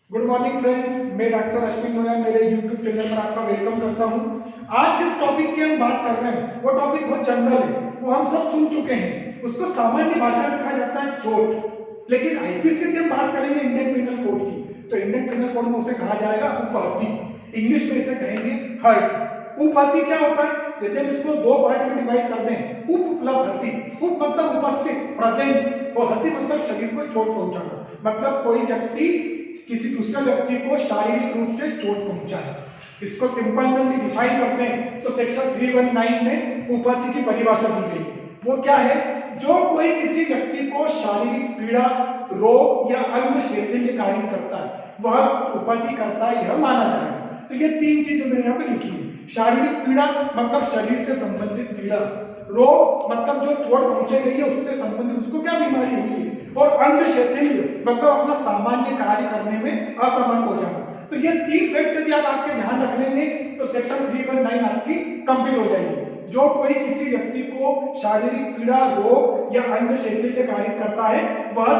Good morning friends, मैं doctor Ashwin लोया मेरे YouTube channel पर आपका वेलकम करता हूं। आज जिस टॉपिक की हम बात कर रहे हैं वो टॉपिक बहुत जनरल है, वो हम सब सुन चुके हैं। उसको सामान्य भाषा में कहा जाता है चोट। लेकिन आईपीसी की हम बात करेंगे इंडियन पिनल कोड की, तो इंडियन पिनल कोड में उसे कहा जाएगा उपहति। इंग्लिश में इसे कहेंगे हर्ट। उपहति क्या होता है? जैसे हम इसको दो पार्ट में डिवाइड करते हैं, उप प्लस हति। उप मतलब उपस्थित, प्रेजेंट, और हति मतलब शरीर को चोट पहुंचाना। मतलब कोई व्यक्ति किसी दूसरे व्यक्ति को शारीरिक रूप से चोट पहुंचाए। इसको सिंपल में डिफाइन करते हैं तो सेक्शन 319 में उपहति की परिभाषा दी गई है। वो क्या है? जो कोई किसी व्यक्ति को शारीरिक पीड़ा, रोग या अंग शिथिल्य कारित करता है वह उपहति करता है, यह माना जाएगा। तो ये तीन चीजें मैंने यहाँ पे लिखी है। शारीरिक पीड़ा मतलब शरीर से संबंधित पीड़ा, रोग मतलब जो चोट पहुंचे गई है उससे संबंधित उसको क्या बीमारी हुई है, और अंग शिथिल्य मतलब अपना सामान्य कार्य करने में असमर्थ हो जाना। तो ये तीन फैक्ट यदि आप आपके ध्यान रख लेंगे तो सेक्शन 319 आपकी कंप्लीट हो जाएगी। जो कोई किसी व्यक्ति को शारीरिक पीड़ा, रोग या अंग शिथिल्य कारित करता है वह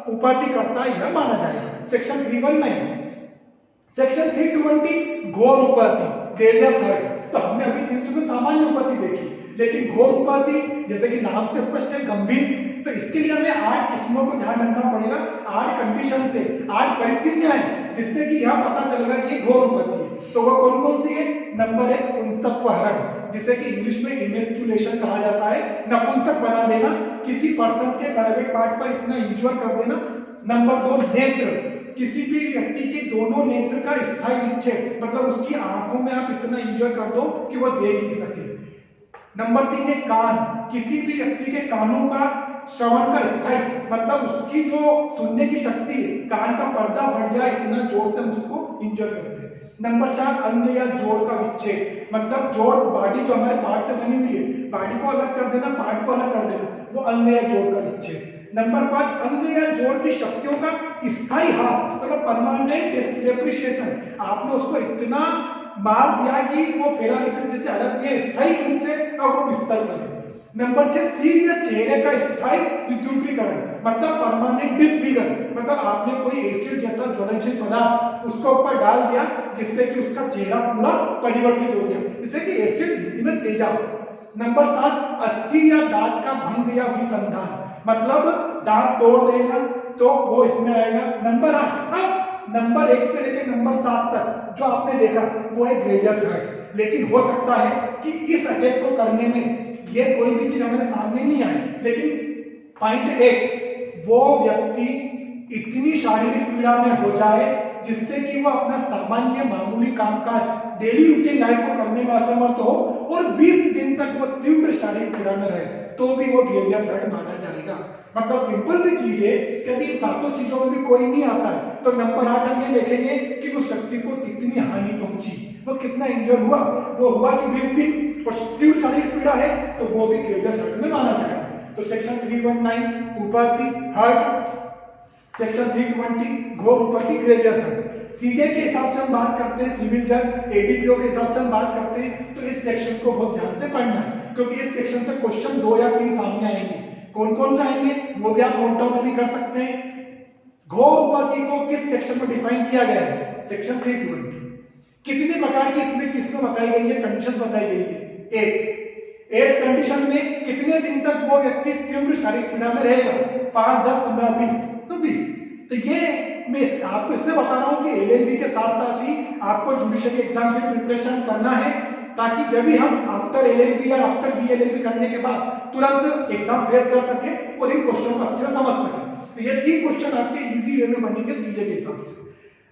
उपहति करता है, यह माना जाएगा। सेक्शन 319। सेक्शन 320 घोर उपहति, ग्रेवियस हर्ट। तो हमने अभी 300 में सामान्य उपहति देखी, लेकिन घोर उपहति जैसे कि नाम से स्पष्ट है, गंभीर। तो इसके लिए हमें 8 किस्मों को ध्यान रखना पड़ेगा। 8 कंडीशन से 8 परिस्थितियां हैं जिससे कि यह पता चलेगा कि घोर उपहति है। तो वह कौन कौन सी है? नंबर 1 पुंसत्व हरण, जिसे कि इंग्लिश में इमेस्क्युलेशन कहा जाता है, नपुंसक बना देना, किसी पर्सन के प्राइवेट पार्ट पर इतना इंज्योर कर देना। नंबर 2 नेत्र, किसी भी व्यक्ति के दोनों नेत्र का स्थायी विच्छेद, मतलब उसकी आंखों में आप इतना इंज्योर कर दो कि वो देख नहीं सके। नंबर 3 है कान, किसी भी व्यक्ति के कानों का श्रवण का स्थायी, मतलब उसकी जो सुनने की शक्ति है, कान का पर्दा फट जाए इतना जोर से हम उसको इंजर करते हैं। नंबर 4 अंग या जोड़ का विच्छेद, मतलब जोड़ बॉडी जो हमारे पार्ट से बनी हुई है, बॉडी को अलग कर देना, पार्ट को अलग कर देना, वो अंग या जोड़ का विच्छेद। नंबर 5 अंग या जोड़ की शक्तियों का स्थायी ह्रास, मतलब परमानेंट डेप्रिसिएशन। आपने उसको इतना मार दिया कि वो पैरालिसिस जैसे अलग दिया स्थायी रूप से, अब वो बिस्तर पर है। नंबर 6 सिर या चेहरे का स्थायी विद्युतीकरण, मतलब परमानेंट डिसफिगर, मतलब आपने कोई एसिड जैसा ज्वलनशील पदार्थ उसको ऊपर डाल दिया जिससे कि उसका चेहरा पूरा परिवर्तित हो गया, जिससे कि एसिड हिंदी में तेजाब। नंबर 7 अस्थि या दांत का भंग या विसंधान, मतलब दांत तोड़ देगा तो वो इसमें आएगा। नंबर 8 नंबर 1 से लेकर नंबर 7 तक जो आपने देखा वो है ग्रेवियस हर्ट। लेकिन हो सकता है कि इस अटैक को करने में ये कोई भी चीज हमारे सामने नहीं आई, लेकिन पॉइंट 1 वो व्यक्ति इतनी शारीरिक पीड़ा में हो जाए जिससे कि वो अपना सामान्य मामूली कामकाज, डेली रूटीन लाइफ को करने में असमर्थ हो और 20 दिन तक वो तीव्र शारीरिक पीड़ा में रहे, तो भी वो ग्रेवियस हर्ट माना जाएगा। मतलब सिंपल सी चीज है कि यदि इन सातों चीजों में भी कोई नहीं आता है तो नंबर 8 हम ये देखेंगे कि उस व्यक्ति को कितनी हानि पहुंची, वो कितना इंजर हुआ। वो हुआ कि 20 दिन और तीव्र शारीरिक पीड़ा है तो वो भी ग्रेवियस हर्ट में माना जाएगा। तो सेक्शन 319 उपहति हर्ट, सेक्शन 320 घोर उपहति ग्रेवियस हर्ट। सीजे के हिसाब से हम बात करते हैं, सिविल जज एडीपीओ के हिसाब से हम बात करते हैं, तो इस सेक्शन को बहुत ध्यान से पढ़ना है क्योंकि इस सेक्शन से क्वेश्चन 2 या 3 सामने आएंगे। कौन कौन से आएंगे वो भी आप नोट डाउन भी कर सकते हैं। घोर उपहति को किस सेक्शन में डिफाइन किया गया है? सेक्शन 320। कितने प्रकार की इसमें किसमें बताई गई है? कंडीशन बताई गई है। एक कंडीशन में कितने दिन तक वो व्यक्ति तीव्र शारीरिक पीड़ा में रहेगा? 5, 10, 15, 20, तो 20। तो ये मैं आपको इसलिए बता रहा हूं कि एलएलबी के साथ साथ ही आपको जुडिशियल एग्जाम की प्रिपरेशन करना है, ताकि जब भी हम आफ्टर एलएलबी या आफ्टर बीएलएलबी करने के बाद तुरंत एग्जाम फेस कर सके और इन क्वेश्चनों को अच्छे से समझ सके। तो ये 3 क्वेश्चन आपके इजी वे में बनेंगे सीजे के हिसाब से।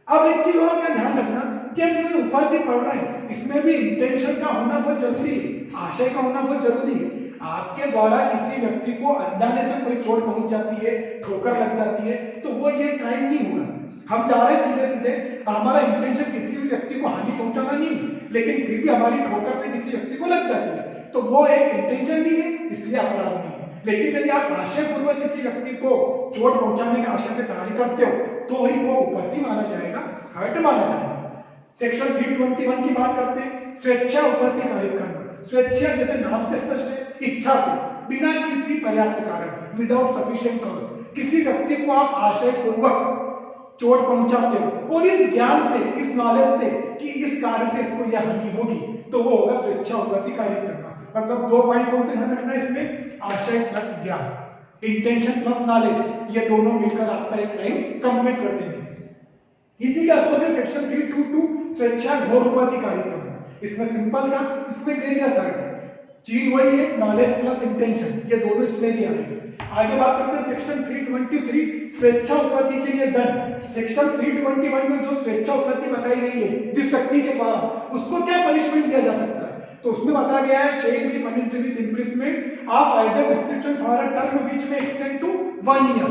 अब एक चीज और अपना ध्यान रखना कि हम जो उपहति पढ़ रहे हैं इसमें भी इंटेंशन का होना बहुत जरूरी है, आशय का होना बहुत जरूरी है। आपके द्वारा किसी व्यक्ति को अनजाने से कोई चोट पहुंच जाती है, ठोकर लग जाती है, तो वो ये क्राइम नहीं होगा। हम जा रहे हैं सीधे सीधे, हमारा इंटेंशन किसी भी व्यक्ति को हानि पहुंचाना नहीं, लेकिन फिर भी हमारी ठोकर से किसी व्यक्ति को लग जाती है तो वो एक इंटेंशन नहीं है, इसलिए अपराध नहीं है। लेकिन यदि आप आशय पूर्वक किसी व्यक्ति को चोट पहुंचाने के आशय से कार्य करते हो तो ही वो उपहति माना जाएगा, हर्ट माना जाएगा। सेक्शन 321 की बात करते हैं, स्वेच्छा उपहति कारित करना। स्वेच्छा जैसे नाम से स्पष्ट है, इच्छा से, बिना किसी पर्याप्त कारण, विदाउट सफिशिएंट कॉज, किसी व्यक्ति को आप आशय पूर्वक चोट पहुंचाते हो और इस ज्ञान से, इस नॉलेज से कि इस कार्य से इसको यह हानि होगी, तो वो होगा स्वेच्छा उपपत्ति कार्य करना। मतलब 2 पॉइंट कौन से ध्यान रखना है इसमें, आशय प्लस ज्ञान, इंटेंशन प्लस नॉलेज, ये दोनों मिलकर आपका एक क्राइम कंप्लीट कर देंगे। इसी के अपोजिट सेक्शन 322 स्वेच्छा घोर उपपत्ति कार्य करना, इसमें सिंपल था, इसमें ग्रेवियस है, चीज वही है, नॉलेज प्लस इंटेंशन, ये दोनों इसमें भी आएंगे। आगे बात करते हैं सेक्शन 323 स्वेच्छा उपपत्ति के लिए दंड। सेक्शन 321 में जो स्वेच्छा उपपत्ति बताई गई है जिस व्यक्ति के द्वारा, उसको क्या पनिशमेंट दिया जा सकता है, तो उसमें बताया गया है shall be punished with imprisonment of either restriction for a term which may extend to 1 year,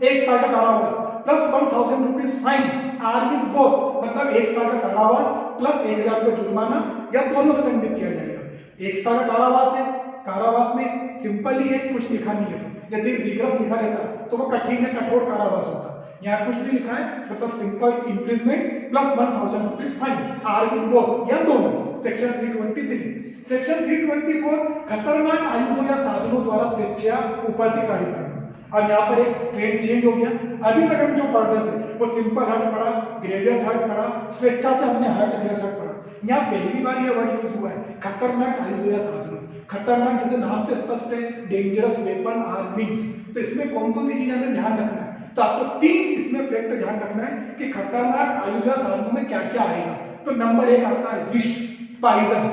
1 साल का कारावास plus 1000 rupees fine or with both, मतलब 1 साल का कारावास प्लस 1000 का जुर्माना, या दोनों से दंडित किया जाएगा। 1 साल का कारावास है, कारावास में सिंपल ही है, कुछ लिखा नहीं है, तो यदि रिग्रेस लिखा रहता तो वो कठिन है, कठोर कारावास होता। यहाँ कुछ नहीं लिखा है, मतलब simple imprisonment plus 1000 rupees fine or with both, या दोनों। सेक्शन 323। सेक्शन 324 खतरनाक आयुधों या साधनों द्वारा स्वेच्छा उपपत्ति कार्य करना। अब यहाँ पर एक ट्रेंड चेंज हो गया, अभी तक हम जो पढ़ रहे थे वो सिंपल हर्ट पढ़ा, ग्रेवियस हर्ट पढ़ा, स्वेच्छा से हमने हर्ट ग्रेवियस हर्ट पढ़ा। यहाँ पहली बार यह वर्ड यूज हुआ है खतरनाक आयुधों या साधनों। खतरनाक जैसे नाम से स्पष्ट है, डेंजरस वेपन आर मीन्स, तो इसमें कौन कौन सी चीजें हमें ध्यान रखना है, तो आपको 3 इसमें फैक्ट ध्यान रखना है कि खतरनाक आयुध या साधनों में क्या क्या आएगा। तो नंबर 1 आता है विष, पॉइजन,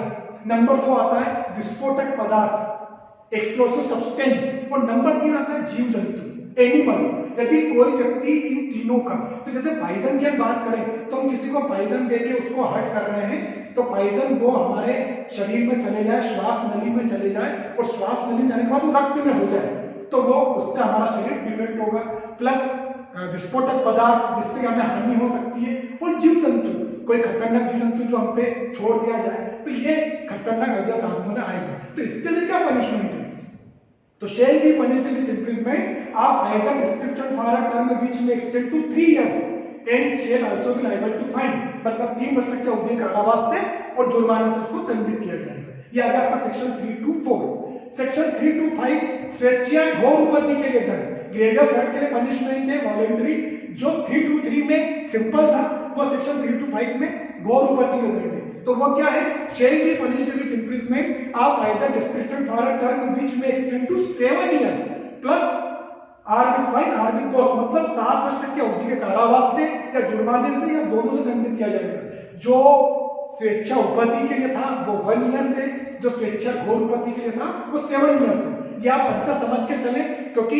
नंबर 2 आता है विस्फोटक पदार्थ, एक्सप्लोसिव सब्सटेंस, और नंबर 3 आता है जीव जंतु, एनिमल्स। यदि कोई व्यक्ति इन तीनों का, तो जैसे पॉइजन की हम बात करें तो हम किसी को पॉइजन देके उसको हर्ट कर रहे हैं, तो पॉइजन वो हमारे शरीर में चले जाए, श्वास नली में चले जाए, और श्वास नली में जाने के बाद वो रक्त में हो जाए, तो वो उससे हमारा शरीर डिफेक्ट होगा। प्लस विस्फोटक पदार्थ जिससे हमें हानि हो सकती है, और जीव जंतु, कोई खतरनाक जीव जंतु जो हम पे छोड़ दिया जाए, तो ये खतरनाक आयुध साधनों में आएगा। तो इसके लिए क्या पनिशमेंट है, तो shall be punished with imprisonment of either description for a term which may extend to 3 years and shall also be liable to fine, मतलब 3 वर्ष तक के अवधि कारावास से और जुर्माने से उसको दंडित किया जाएगा। ये आ गया आपका सेक्शन 324। सेक्शन 325 स्वेच्छा घोर उपपत्ति के लिए दंड। ग्रेवियस हर्ट के लिए पनिशमेंट है वॉलंटरी, जो 323 में सिंपल था वो सेक्शन 325 में घोर उपपत्ति के दंड है। तो वो क्या है, shall be punished with imprisonment of either description for a term which may extend to 7 years plus or with fine or with both, मतलब 7 वर्ष तक की अवधि के कारावास से या जुर्माने से या दोनों से दंडित किया जाएगा। जो स्वेच्छा उपपत्ति के लिए था वो 1 ईयर से, जो स्वेच्छा घोर उपपत्ति के लिए था वो 7 ईयर से। ये आप अंतर समझ के चलें, क्योंकि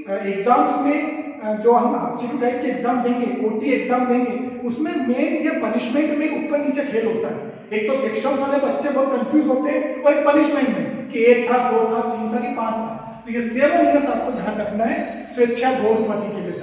एग्जाम्स में जो हम एप्टीट्यूड टाइप के एग्जाम देंगे, ओटी एग्जाम देंगे, उसमें मेन ये पनिशमेंट में ऊपर नीचे खेल होता है। एक तो सेक्शन वाले बच्चे बहुत कंफ्यूज होते हैं, और एक पनिशमेंट में कि 1 था, 2 था, 3 था कि 5 था। तो ये 7 इयर्स आपको ध्यान रखना है स्वेच्छा घोर उपपत्ति के लिए।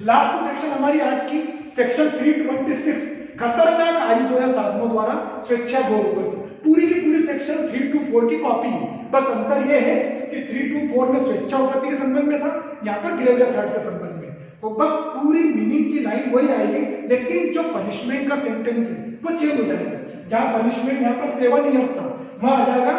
लास्ट सेक्शन हमारी आज की सेक्शन 326 खतरनाक आयुधों या साधनों द्वारा स्वेच्छा घोर उपपत्ति। पूरी की पूरी सेक्शन 324 की कॉपी है, बस अंतर यह है कि 324 में स्वेच्छा उपपत्ति के संबंध में था, यहाँ पर ग्रेवियस हर्ट के संबंध में। तो बस पूरी मीनिंग की लाइन वही आएगी, लेकिन जो पनिशमेंट का सेंटेंस है वो चेंज हो जाएगा। जहां पनिशमेंट यहाँ पर 7 इयर्स था, वहां आ जाएगा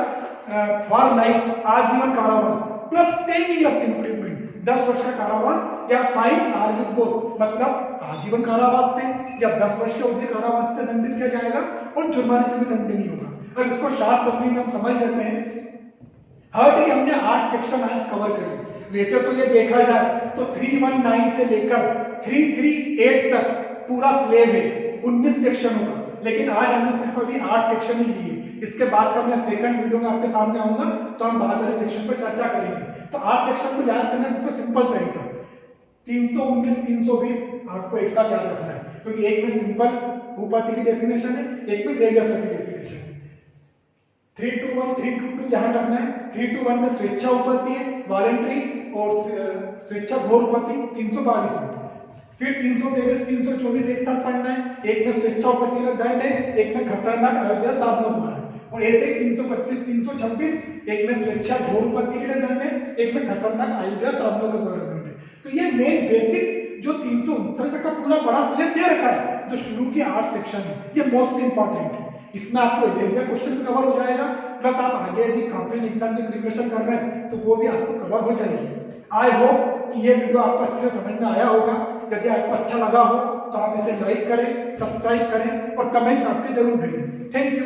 फॉर लाइफ, आजीवन कारावास प्लस 10 इयर्स इंप्रिजमेंट, 10 वर्ष का कारावास या फाइन आर विद बोथ, मतलब आजीवन कारावास से या 10 वर्ष के अवधि कारावास से दंडित किया जाएगा, और जुर्माने से भी दंड नहीं होगा। अब इसको शास्त्र शब्द में हम समझ लेते हैं। हर्ट की हमने 8 सेक्शन आज कवर करे। वैसे तो ये देखा जाए तो 319 से लेकर 338 तक पूरा स्लेब है, 19 सेक्शनों का, लेकिन आज हमने सिर्फ अभी 8 सेक्शन ही लिए। इसके बाद का मैं सेकंड वीडियो में आपके सामने आऊंगा, तो हम बाद वाले सेक्शन पर चर्चा करेंगे। तो 8 सेक्शन को याद करना सबसे सिंपल तरीका 319 320 आपको एक साथ याद रखना है, क्योंकि एक में सिंपल उपपत्ति की डेफिनेशन है, एक में ग्रेवियस की डेफिनेशन है। 321 322 ध्यान रखना है। 321 में स्वेच्छा उपपत्ति है वॉलंटरी, और स्वेच्छा घोर उपपत्ति 322 में। फिर 323 324 एक साथ पढ़ना है, एक में स्वेच्छा उपपत्ति का दंड है, एक में खतरनाक आयुध साधनों द्वारा, और ऐसे 325 326 एक में स्वेच्छा घोर उपपत्ति के लिए दंड है, एक में खतरनाक आयुध साधनों के द्वारा दंड है। तो ये मेन बेसिक जो 369 तक का पूरा बड़ा स्लेब दे रखा है, जो शुरू के 8 सेक्शन है, ये मोस्ट इंपॉर्टेंट है। इसमें आपको एलिमेंट क्वेश्चन कवर हो जाएगा, प्लस आप आगे यदि कॉम्पिटिशन एग्जाम की प्रिपरेशन कर रहे हैं तो वो भी आपको कवर हो जाएगी। आई होप कि ये वीडियो आपको अच्छे से समझ में आया होगा। यदि आपको अच्छा लगा हो तो आप इसे लाइक करें, सब्सक्राइब करें और कमेंट्स आपके जरूर भेजें। Thank you.